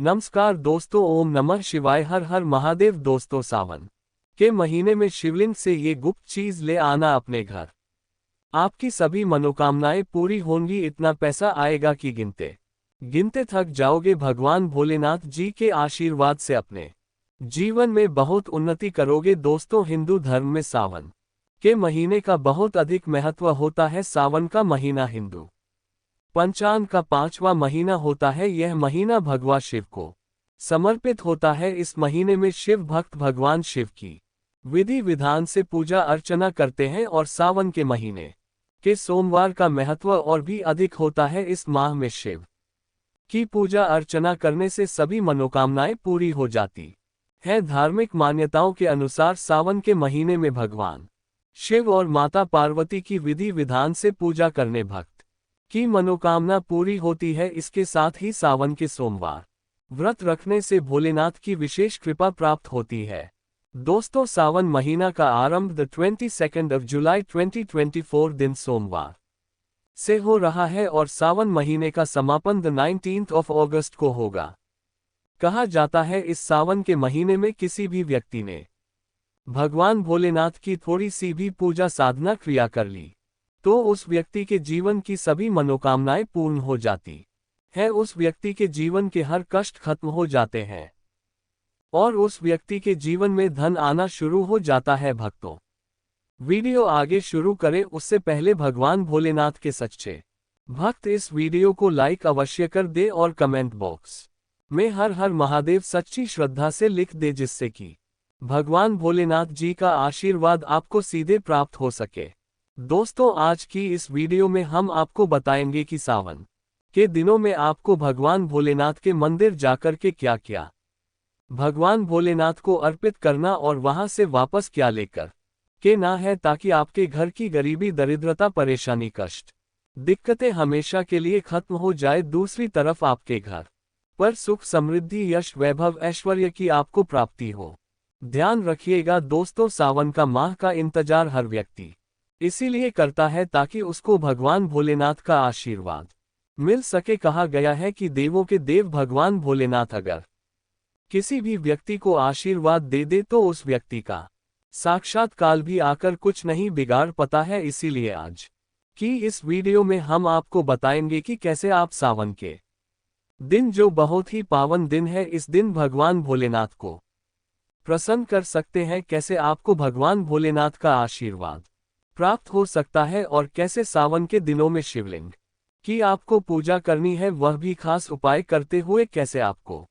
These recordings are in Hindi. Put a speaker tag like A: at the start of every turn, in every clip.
A: नमस्कार दोस्तों, ओम नमः शिवाय, हर हर महादेव। दोस्तों, सावन के महीने में शिवलिंग से ये गुप्त चीज ले आना अपने घर। आपकी सभी मनोकामनाएं पूरी होंगी, इतना पैसा आएगा कि गिनते गिनते थक जाओगे। भगवान भोलेनाथ जी के आशीर्वाद से अपने जीवन में बहुत उन्नति करोगे। दोस्तों, हिंदू धर्म में सावन के महीने का बहुत अधिक महत्व होता है। सावन का महीना हिंदू पंचांग का 5वां महीना होता है। यह महीना भगवान शिव को समर्पित होता है। इस महीने में शिव भक्त भगवान शिव की विधि विधान से पूजा अर्चना करते हैं और सावन के महीने के सोमवार का महत्व और भी अधिक होता है। इस माह में शिव की पूजा अर्चना करने से सभी मनोकामनाएं पूरी हो जाती है। धार्मिक मान्यताओं के अनुसार सावन के महीने में भगवान शिव और माता पार्वती की विधि विधान से पूजा करने भक्त की मनोकामना पूरी होती है। इसके साथ ही सावन के सोमवार व्रत रखने से भोलेनाथ की विशेष कृपा प्राप्त होती है। दोस्तों, सावन महीना का आरंभ 22 जुलाई 2024 दिन सोमवार से हो रहा है और सावन महीने का समापन 19 अगस्त को होगा। कहा जाता है इस सावन के महीने में किसी भी व्यक्ति ने भगवान भोलेनाथ की थोड़ी सी भी पूजा साधना क्रिया कर ली तो उस व्यक्ति के जीवन की सभी मनोकामनाएं पूर्ण हो जाती है। उस व्यक्ति के जीवन के हर कष्ट खत्म हो जाते हैं और उस व्यक्ति के जीवन में धन आना शुरू हो जाता है। भक्तों, वीडियो आगे शुरू करें उससे पहले भगवान भोलेनाथ के सच्चे भक्त इस वीडियो को लाइक अवश्य कर दे और कमेंट बॉक्स में हर हर महादेव सच्ची श्रद्धा से लिख दे, जिससे कि भगवान भोलेनाथ जी का आशीर्वाद आपको सीधे प्राप्त हो सके। दोस्तों, आज की इस वीडियो में हम आपको बताएंगे कि सावन के दिनों में आपको भगवान भोलेनाथ के मंदिर जाकर के क्या क्या भगवान भोलेनाथ को अर्पित करना और वहां से वापस क्या लेकर के ना है, ताकि आपके घर की गरीबी, दरिद्रता, परेशानी, कष्ट, दिक्कतें हमेशा के लिए खत्म हो जाए। दूसरी तरफ आपके घर पर सुख, समृद्धि, यश, वैभव, ऐश्वर्य की आपको प्राप्ति हो। ध्यान रखिएगा दोस्तों, सावन का माह का इंतजार हर व्यक्ति इसीलिए करता है ताकि उसको भगवान भोलेनाथ का आशीर्वाद मिल सके। कहा गया है कि देवों के देव भगवान भोलेनाथ अगर किसी भी व्यक्ति को आशीर्वाद दे दे तो उस व्यक्ति का साक्षात काल भी आकर कुछ नहीं बिगाड़ पाता है। इसीलिए आज की इस वीडियो में हम आपको बताएंगे कि कैसे आप सावन के दिन, जो बहुत ही पावन दिन है, इस दिन भगवान भोलेनाथ को प्रसन्न कर सकते हैं। कैसे आपको भगवान भोलेनाथ का आशीर्वाद प्राप्त हो सकता है और कैसे सावन के दिनों में शिवलिंग की आपको पूजा करनी है, वह भी खास उपाय करते हुए। कैसे आपको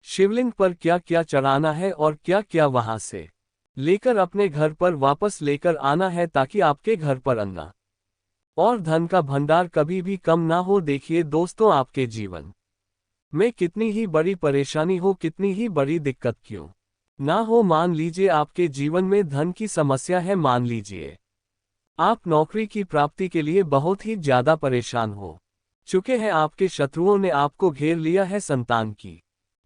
A: शिवलिंग पर क्या क्या चढ़ाना है और क्या क्या वहां से लेकर अपने घर पर वापस लेकर आना है, ताकि आपके घर पर अन्न और धन का भंडार कभी भी कम ना हो। देखिए दोस्तों, आपके जीवन में कितनी ही बड़ी परेशानी हो, कितनी ही बड़ी दिक्कत क्यों ना हो, मान लीजिए आपके जीवन में धन की समस्या है, मान लीजिए आप नौकरी की प्राप्ति के लिए बहुत ही ज्यादा परेशान हो चुके हैं, आपके शत्रुओं ने आपको घेर लिया है, संतान की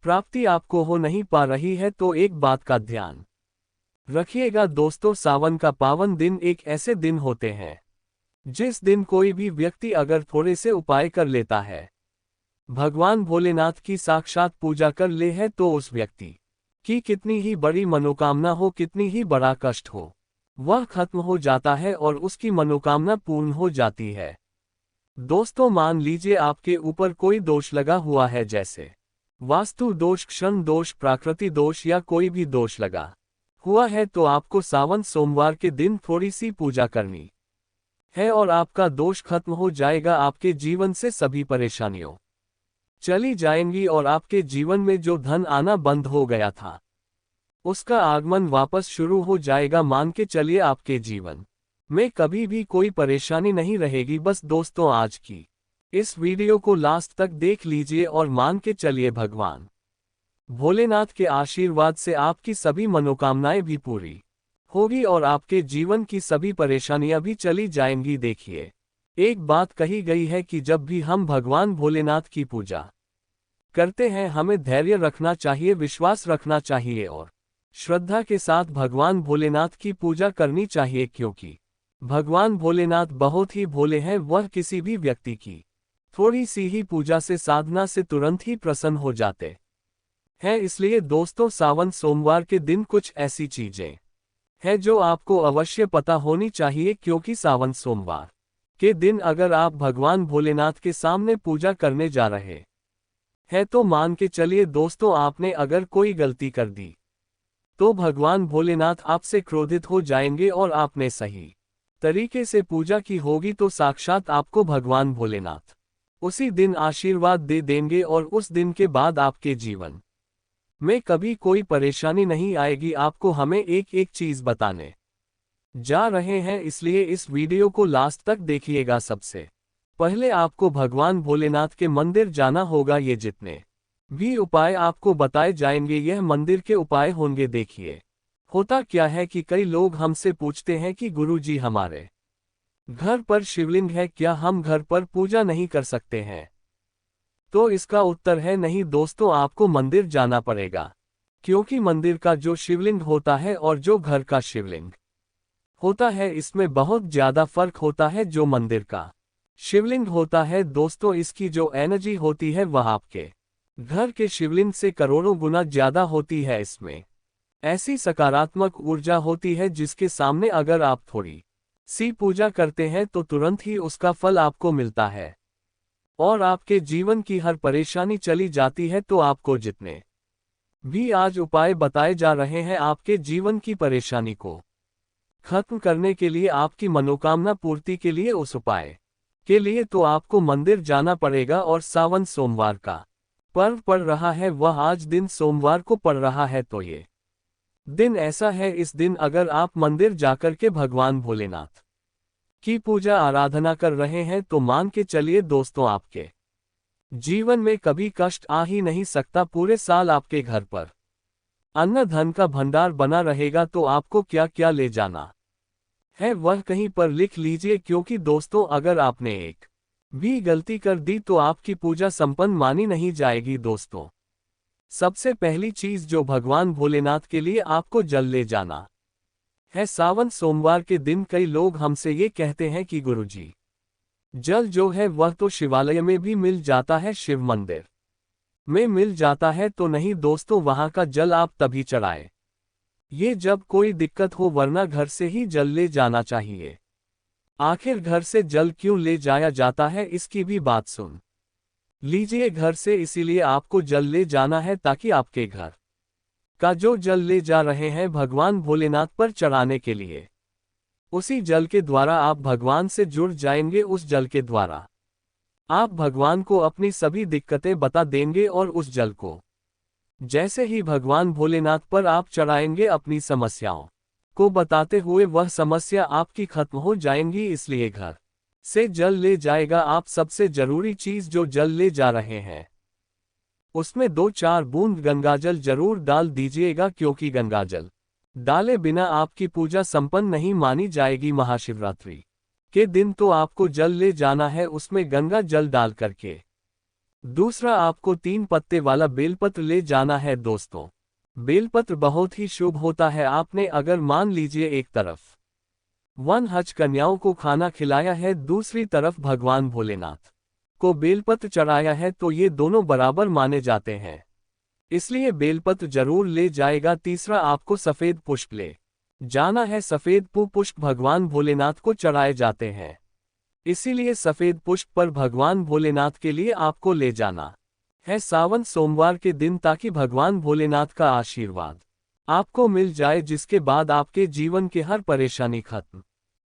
A: प्राप्ति आपको हो नहीं पा रही है, तो एक बात का ध्यान रखिएगा दोस्तों, सावन का पावन दिन एक ऐसे दिन होते हैं जिस दिन कोई भी व्यक्ति अगर थोड़े से उपाय कर लेता है, भगवान भोलेनाथ की साक्षात पूजा कर ले है, तो उस व्यक्ति की कितनी ही बड़ी मनोकामना हो, कितनी ही बड़ा कष्ट हो, वह खत्म हो जाता है और उसकी मनोकामना पूर्ण हो जाती है। दोस्तों, मान लीजिए आपके ऊपर कोई दोष लगा हुआ है, जैसे वास्तु दोष, क्षण दोष, प्राकृतिक दोष या कोई भी दोष लगा हुआ है, तो आपको सावन सोमवार के दिन थोड़ी सी पूजा करनी है और आपका दोष खत्म हो जाएगा। आपके जीवन से सभी परेशानियों चली जाएंगी और आपके जीवन में जो धन आना बंद हो गया था, उसका आगमन वापस शुरू हो जाएगा। मान के चलिए आपके जीवन में कभी भी कोई परेशानी नहीं रहेगी। बस दोस्तों, आज की इस वीडियो को लास्ट तक देख लीजिए और मान के चलिए भगवान भोलेनाथ के आशीर्वाद से आपकी सभी मनोकामनाएं भी पूरी होगी और आपके जीवन की सभी परेशानियां भी चली जाएंगी। देखिए, एक बात कही गई है कि जब भी हम भगवान भोलेनाथ की पूजा करते हैं, हमें धैर्य रखना चाहिए, विश्वास रखना चाहिए और श्रद्धा के साथ भगवान भोलेनाथ की पूजा करनी चाहिए, क्योंकि भगवान भोलेनाथ बहुत ही भोले हैं। वह किसी भी व्यक्ति की थोड़ी सी ही पूजा से साधना से तुरंत ही प्रसन्न हो जाते हैं। इसलिए दोस्तों, सावन सोमवार के दिन कुछ ऐसी चीजें हैं जो आपको अवश्य पता होनी चाहिए, क्योंकि सावन सोमवार के दिन अगर आप भगवान भोलेनाथ के सामने पूजा करने जा रहे हैं तो मान के चलिए दोस्तों, आपने अगर कोई गलती कर दी तो भगवान भोलेनाथ आपसे क्रोधित हो जाएंगे, और आपने सही तरीके से पूजा की होगी तो साक्षात आपको भगवान भोलेनाथ उसी दिन आशीर्वाद दे देंगे, और उस दिन के बाद आपके जीवन में कभी कोई परेशानी नहीं आएगी। आपको हमें एक एक चीज बताने जा रहे हैं, इसलिए इस वीडियो को लास्ट तक देखिएगा। सबसे पहले आपको भगवान भोलेनाथ के मंदिर जाना होगा। ये जितने भी उपाय आपको बताए जाएंगे यह मंदिर के उपाय होंगे। देखिए, होता क्या है कि कई लोग हमसे पूछते हैं कि गुरुजी, हमारे घर पर शिवलिंग है, क्या हम घर पर पूजा नहीं कर सकते हैं? तो इसका उत्तर है नहीं दोस्तों, आपको मंदिर जाना पड़ेगा, क्योंकि मंदिर का जो शिवलिंग होता है और जो घर का शिवलिंग होता है इसमें बहुत ज्यादा फर्क होता है। जो मंदिर का शिवलिंग होता है दोस्तों, इसकी जो एनर्जी होती है वह आपके घर के शिवलिंग से करोड़ों गुना ज्यादा होती है। इसमें ऐसी सकारात्मक ऊर्जा होती है जिसके सामने अगर आप थोड़ी सी पूजा करते हैं तो तुरंत ही उसका फल आपको मिलता है, और आपके जीवन की हर परेशानी चली जाती है। तो आपको जितने भी आज उपाय बताए जा रहे हैं आपके जीवन की परेशानी को खत्म करने के लिए, आपकी मनोकामना पूर्ति के लिए, उस उपाय के लिए तो आपको मंदिर जाना पड़ेगा। और सावन सोमवार का पर्व पड़ रहा है, वह आज दिन सोमवार को पड़ रहा है, तो ये दिन ऐसा है, इस दिन अगर आप मंदिर जाकर के भगवान भोलेनाथ की पूजा आराधना कर रहे हैं तो मान के चलिए दोस्तों, आपके जीवन में कभी कष्ट आ ही नहीं सकता। पूरे साल आपके घर पर अन्न धन का भंडार बना रहेगा। तो आपको क्या क्या ले जाना है वह कहीं पर लिख लीजिए, क्योंकि दोस्तों अगर आपने एक भी गलती कर दी तो आपकी पूजा संपन्न मानी नहीं जाएगी। दोस्तों, सबसे पहली चीज जो भगवान भोलेनाथ के लिए आपको जल ले जाना है सावन सोमवार के दिन। कई लोग हमसे ये कहते हैं कि गुरुजी, जल जो है वह तो शिवालय में भी मिल जाता है, शिव मंदिर में मिल जाता है। तो नहीं दोस्तों, वहां का जल आप तभी चढ़ाए ये जब कोई दिक्कत हो, वरना घर से ही जल ले जाना चाहिए। आखिर घर से जल क्यों ले जाया जाता है, इसकी भी बात सुन लीजिए। घर से इसीलिए आपको जल ले जाना है ताकि आपके घर का जो जल ले जा रहे हैं भगवान भोलेनाथ पर चढ़ाने के लिए, उसी जल के द्वारा आप भगवान से जुड़ जाएंगे। उस जल के द्वारा आप भगवान को अपनी सभी दिक्कतें बता देंगे, और उस जल को जैसे ही भगवान भोलेनाथ पर आप चढ़ाएंगे, अपनी समस्याओं को बताते हुए वह समस्या आपकी खत्म हो जाएंगी। इसलिए घर से जल ले जाएगा आप सबसे जरूरी चीज जो जल ले जा रहे हैं उसमें 2-4 बूंद गंगाजल जरूर डाल दीजिएगा, क्योंकि गंगाजल डाले बिना आपकी पूजा संपन्न नहीं मानी जाएगी। महाशिवरात्रि के दिन तो आपको जल ले जाना है, उसमें गंगा जल डाल करके। दूसरा, आपको 3 पत्ते वाला बेलपत्र ले जाना है दोस्तों। बेलपत्र बहुत ही शुभ होता है। आपने अगर मान लीजिए एक तरफ 1 हज कन्याओं को खाना खिलाया है, दूसरी तरफ भगवान भोलेनाथ को बेलपत्र चढ़ाया है, तो ये दोनों बराबर माने जाते हैं, इसलिए बेलपत्र जरूर ले जाएगा। तीसरा, आपको सफेद पुष्प ले जाना है। सफेद पुष्प भगवान भोलेनाथ को चढ़ाए जाते हैं, इसीलिए सफेद पुष्प पर भगवान भोलेनाथ के लिए आपको ले जाना है सावन सोमवार के दिन, ताकि भगवान भोलेनाथ का आशीर्वाद आपको मिल जाए, जिसके बाद आपके जीवन की हर परेशानी खत्म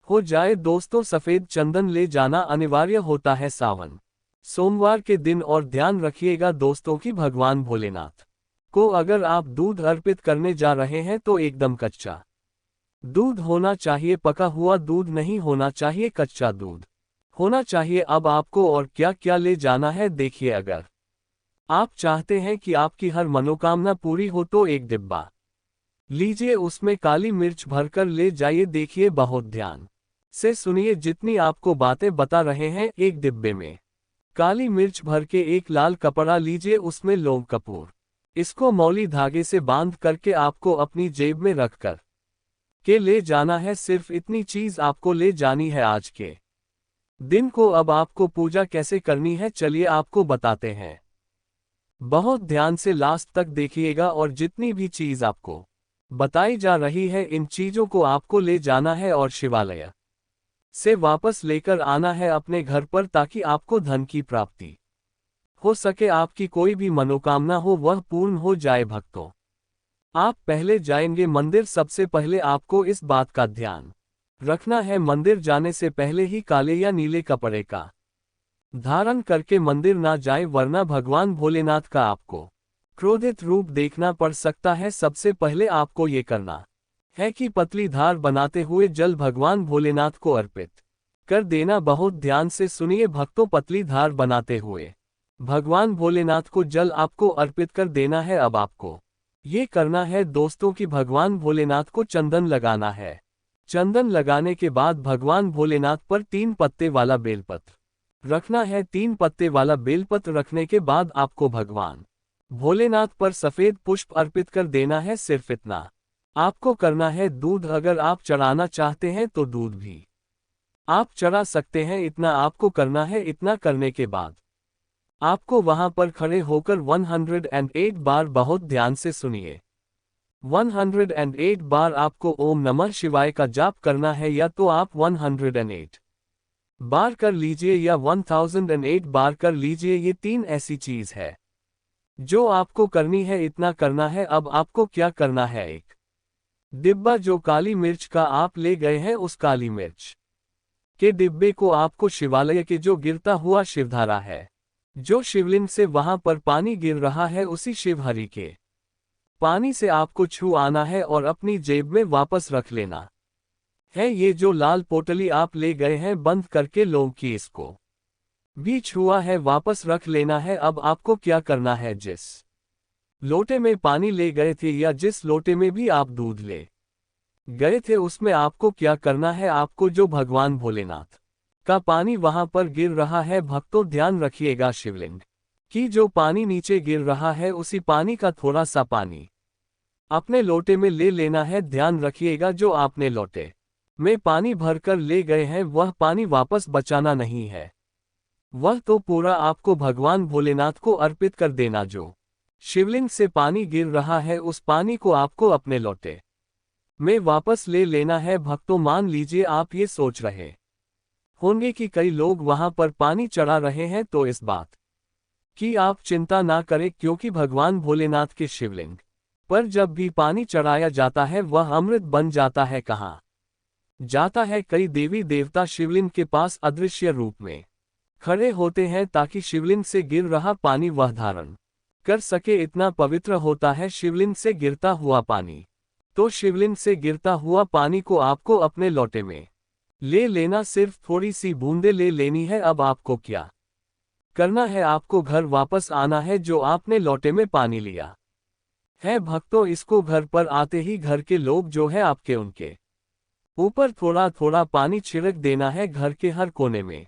A: हो जाए। दोस्तों, सफेद चंदन ले जाना अनिवार्य होता है सावन सोमवार के दिन। और ध्यान रखिएगा दोस्तों कि भगवान भोलेनाथ को अगर आप दूध अर्पित करने जा रहे हैं तो एकदम कच्चा दूध होना चाहिए, पका हुआ दूध नहीं होना चाहिए, कच्चा दूध होना चाहिए। अब आपको और क्या क्या ले जाना है देखिए। अगर आप चाहते हैं कि आपकी हर मनोकामना पूरी हो तो एक डिब्बा लीजिए, उसमें काली मिर्च भरकर ले जाइए। देखिए, बहुत ध्यान से सुनिए, जितनी आपको बातें बता रहे हैं। एक डिब्बे में काली मिर्च भर के एक लाल कपड़ा लीजिए, उसमें लौंग कपूर, इसको मौली धागे से बांध करके आपको अपनी जेब में रखकर के ले जाना है। सिर्फ इतनी चीज आपको ले जानी है आज के दिन को अब आपको पूजा कैसे करनी है, चलिए आपको बताते हैं। बहुत ध्यान से लास्ट तक देखिएगा और जितनी भी चीज आपको बताई जा रही है इन चीजों को आपको ले जाना है और शिवालय से वापस लेकर आना है अपने घर पर, ताकि आपको धन की प्राप्ति हो सके, आपकी कोई भी मनोकामना हो वह पूर्ण हो जाए। भक्तों, आप पहले जाएंगे मंदिर, सबसे पहले आपको इस बात का ध्यान रखना है मंदिर जाने से पहले ही काले या नीले कपड़े का धारण करके मंदिर ना जाए, वरना भगवान भोलेनाथ का आपको क्रोधित रूप देखना पड़ सकता है। सबसे पहले आपको ये करना है कि पतली धार बनाते हुए जल भगवान भोलेनाथ को अर्पित कर देना। बहुत ध्यान से सुनिए भक्तों, पतली धार बनाते हुए भगवान भोलेनाथ को जल आपको अर्पित कर देना है। अब आपको ये करना है दोस्तों कि भगवान भोलेनाथ को चंदन लगाना है। चंदन लगाने के बाद भगवान भोलेनाथ पर 3 पत्ते वाला बेलपत्र रखना है। 3 पत्ते वाला बेलपत्र रखने के बाद आपको भगवान भोलेनाथ पर सफेद पुष्प अर्पित कर देना है। सिर्फ इतना आपको करना है। दूध अगर आप चढ़ाना चाहते हैं तो दूध भी आप चढ़ा सकते हैं, इतना आपको करना है। इतना करने के बाद आपको वहां पर खड़े होकर 108 बार, बहुत ध्यान से सुनिए, 108 बार आपको ओम नमः शिवाय का जाप करना है। या तो आप 108 बार कर लीजिए या 1008 बार कर लीजिए। ये 3 ऐसी चीज है जो आपको करनी है, इतना करना है। अब आपको क्या करना है, एक डिब्बा जो काली मिर्च का आप ले गए हैं, उस काली मिर्च के डिब्बे को आपको शिवालय के जो गिरता हुआ शिवधारा है, जो शिवलिंग से वहां पर पानी गिर रहा है, उसी शिवहरि के पानी से आपको छू आना है और अपनी जेब में वापस रख लेना है। ये जो लाल पोटली आप ले गए हैं बंद करके लोग की, इसको भी छुआ है, वापस रख लेना है। अब आपको क्या करना है, जिस लोटे में पानी ले गए थे या जिस लोटे में भी आप दूध ले गए थे, उसमें आपको क्या करना है, आपको जो भगवान भोलेनाथ का पानी वहां पर गिर रहा है, भक्तों ध्यान रखिएगा, शिवलिंग की जो पानी नीचे गिर रहा है, उसी पानी का थोड़ा सा पानी अपने लोटे में ले लेना है। ध्यान रखिएगा, जो आपने लोटे में पानी भरकर ले गए हैं वह पानी वापस बचाना नहीं है, वह तो पूरा आपको भगवान भोलेनाथ को अर्पित कर देना। जो शिवलिंग से पानी गिर रहा है, उस पानी को आपको अपने लोटे में वापस ले लेना है। भक्तों, मान लीजिए आप ये सोच रहे होंगे कि कई लोग वहां पर पानी चढ़ा रहे हैं, तो इस बात की आप चिंता ना करें, क्योंकि भगवान भोलेनाथ के शिवलिंग पर जब भी पानी चढ़ाया जाता है वह अमृत बन जाता है। कहाँ जाता है, कई देवी देवता शिवलिंग के पास अदृश्य रूप में खड़े होते हैं, ताकि शिवलिंग से गिर रहा पानी वह धारण कर सके। इतना पवित्र होता है शिवलिंग से गिरता हुआ पानी। तो शिवलिंग से गिरता हुआ पानी को आपको अपने लोटे में ले लेना, सिर्फ थोड़ी सी बूंदे ले लेनी है। अब आपको क्या करना है, आपको घर वापस आना है, जो आपने लोटे में पानी लिया है। भक्तों, इसको घर पर आते ही घर के लोग जो है आपके, उनके ऊपर थोड़ा थोड़ा पानी छिड़क देना है। घर के हर कोने में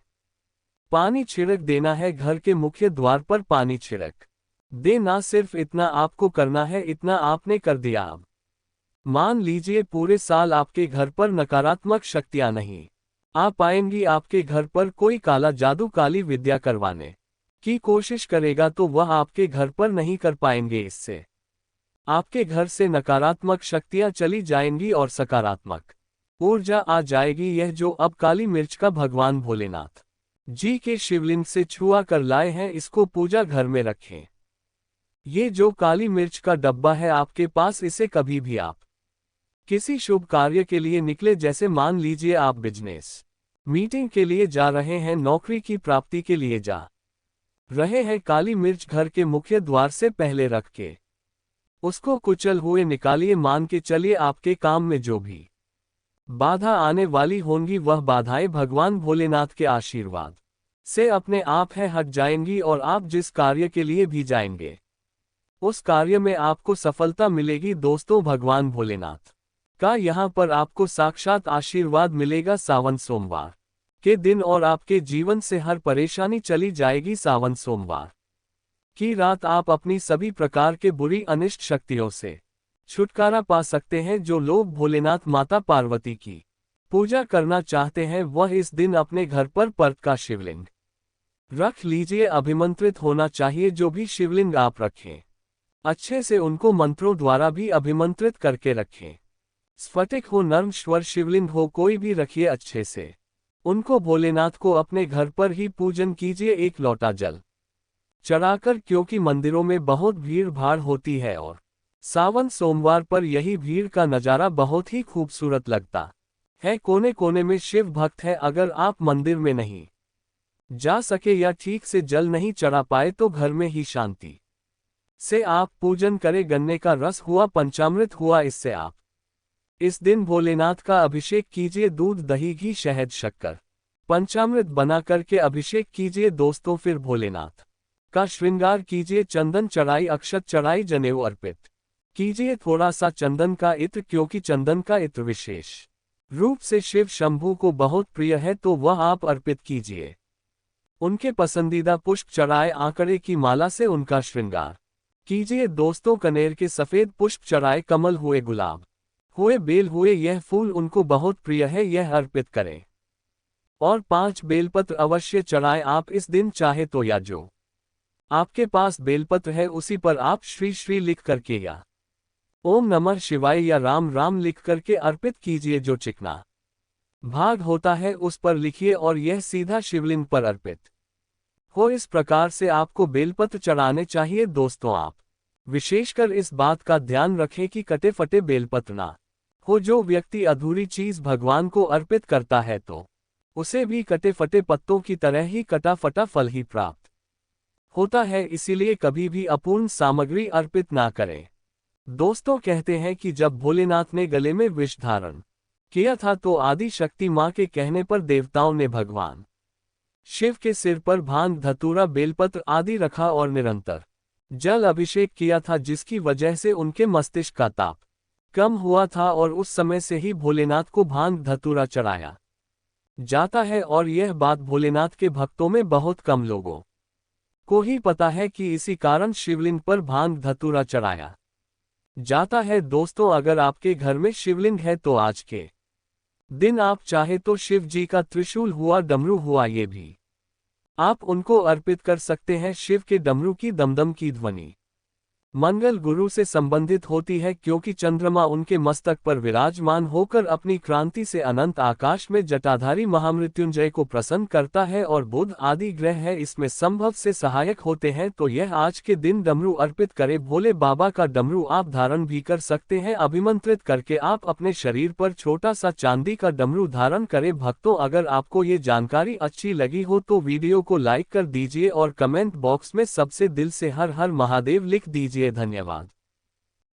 A: पानी छिड़क देना है, घर के मुख्य द्वार पर पानी छिड़क देना। सिर्फ इतना आपको करना है, इतना आपने कर दिया। अब मान लीजिए पूरे साल आपके घर पर नकारात्मक शक्तियां नहीं आ पाएंगी, आपके घर पर कोई काला जादू, काली विद्या करवाने की कोशिश करेगा तो वह आपके घर पर नहीं कर पाएंगे। इससे आपके घर से नकारात्मक शक्तियां चली जाएंगी और सकारात्मक ऊर्जा आ जाएगी। यह जो अब काली मिर्च का भगवान भोलेनाथ जी के शिवलिंग से छुआ कर लाए हैं, इसको पूजा घर में रखें। ये जो काली मिर्च का डब्बा है आपके पास, इसे कभी भी आप किसी शुभ कार्य के लिए निकले, जैसे मान लीजिए आप बिजनेस मीटिंग के लिए जा रहे हैं, नौकरी की प्राप्ति के लिए जा रहे हैं, काली मिर्च घर के मुख्य द्वार से पहले रख के उसको कुचल हुए निकालिए। मान के चलिए आपके काम में जो भी बाधा आने वाली होंगी, वह बाधाएं भगवान भोलेनाथ के आशीर्वाद से अपने आप है हट जाएंगी, और आप जिस कार्य के लिए भी जाएंगे उस कार्य में आपको सफलता मिलेगी। दोस्तों, भगवान भोलेनाथ का यहाँ पर आपको साक्षात आशीर्वाद मिलेगा सावन सोमवार के दिन, और आपके जीवन से हर परेशानी चली जाएगी। सावन सोमवार की रात आप अपनी सभी प्रकार के बुरी अनिष्ट शक्तियों से छुटकारा पा सकते हैं। जो लोग भोलेनाथ माता पार्वती की पूजा करना चाहते हैं वह इस दिन अपने घर पर पर्त का शिवलिंग रख लीजिए। अभिमंत्रित होना चाहिए जो भी शिवलिंग आप रखें, अच्छे से उनको मंत्रों द्वारा भी अभिमंत्रित करके रखें। स्फटिक हो, नर्म स्वर शिवलिंग हो, कोई भी रखिए अच्छे से। उनको भोलेनाथ को अपने घर पर ही पूजन कीजिए, एक लोटा जल चढ़ाकर, क्योंकि मंदिरों में बहुत भीड़ भाड़ होती है और सावन सोमवार पर यही भीड़ का नज़ारा बहुत ही खूबसूरत लगता है। कोने कोने में शिव भक्त है। अगर आप मंदिर में नहीं जा सके या ठीक से जल नहीं चढ़ा पाए तो घर में ही शांति से आप पूजन करें। गन्ने का रस हुआ, पंचामृत हुआ, इससे आप इस दिन भोलेनाथ का अभिषेक कीजिए। दूध, दही, घी, शहद, शक्कर, पंचामृत बना करके अभिषेक कीजिए दोस्तों। फिर भोलेनाथ का श्रृंगार कीजिए, चंदन चढ़ाई, अक्षत चढ़ाई, जनेऊ अर्पित कीजिए, थोड़ा सा चंदन का इत्र, क्योंकि चंदन का इत्र विशेष रूप से शिव शंभू को बहुत प्रिय है, तो वह आप अर्पित कीजिए। उनके पसंदीदा पुष्प चढ़ाए, आंकड़े की माला से उनका श्रृंगार कीजिए दोस्तों। कनेर के सफेद पुष्प चढ़ाए, कमल हुए, गुलाब हुए, बेल हुए, यह फूल उनको बहुत प्रिय है, यह अर्पित करें। और 5 बेलपत्र अवश्य चढ़ाएं आप इस दिन, चाहे तो या जो आपके पास बेलपत्र है उसी पर आप श्री श्री लिख करके या ओम नमः शिवाय या राम राम लिख करके अर्पित कीजिए। जो चिकना भाग होता है उस पर लिखिए और यह सीधा शिवलिंग पर अर्पित हो। इस प्रकार से आपको बेलपत्र चढ़ाने चाहिए दोस्तों। आप विशेषकर इस बात का ध्यान रखें कि कटे फटे बेलपत्र ना हो। जो व्यक्ति अधूरी चीज भगवान को अर्पित करता है तो उसे भी कटे फटे पत्तों की तरह ही कटा फटा फल ही प्राप्त होता है। इसीलिए कभी भी अपूर्ण सामग्री अर्पित ना करें। दोस्तों कहते हैं कि जब भोलेनाथ ने गले में विष धारण किया था तो आदि शक्ति मां के कहने पर देवताओं ने भगवान शिव के सिर पर भांग, धतूरा, बेलपत्र आदि रखा और निरंतर जल अभिषेक किया था, जिसकी वजह से उनके मस्तिष्क का ताप कम हुआ था और उस समय से ही भोलेनाथ को भांग धतूरा चढ़ाया जाता है। और यह बात भोलेनाथ के भक्तों में बहुत कम लोगों को ही पता है कि इसी कारण शिवलिंग पर भांग धतूरा चढ़ाया जाता है। दोस्तों अगर आपके घर में शिवलिंग है तो आज के दिन आप चाहे तो शिव जी का त्रिशूल हुआ, डमरू हुआ, ये भी आप उनको अर्पित कर सकते हैं। शिव के डमरू की दमदम की ध्वनि मंगल गुरु से संबंधित होती है, क्योंकि चंद्रमा उनके मस्तक पर विराजमान होकर अपनी क्रांति से अनंत आकाश में जटाधारी महामृत्युंजय को प्रसन्न करता है और बुध आदि ग्रह है इसमें संभव से सहायक होते हैं। तो यह आज के दिन डमरू अर्पित करे। भोले बाबा का डमरू आप धारण भी कर सकते हैं। अभिमंत्रित करके आप अपने शरीर पर छोटा सा चांदी का डमरू धारण करें। भक्तों अगर आपको ये जानकारी अच्छी लगी हो तो वीडियो को लाइक कर दीजिए और कमेंट बॉक्स में सबसे दिल से हर हर महादेव लिख दीजिए। धन्यवाद।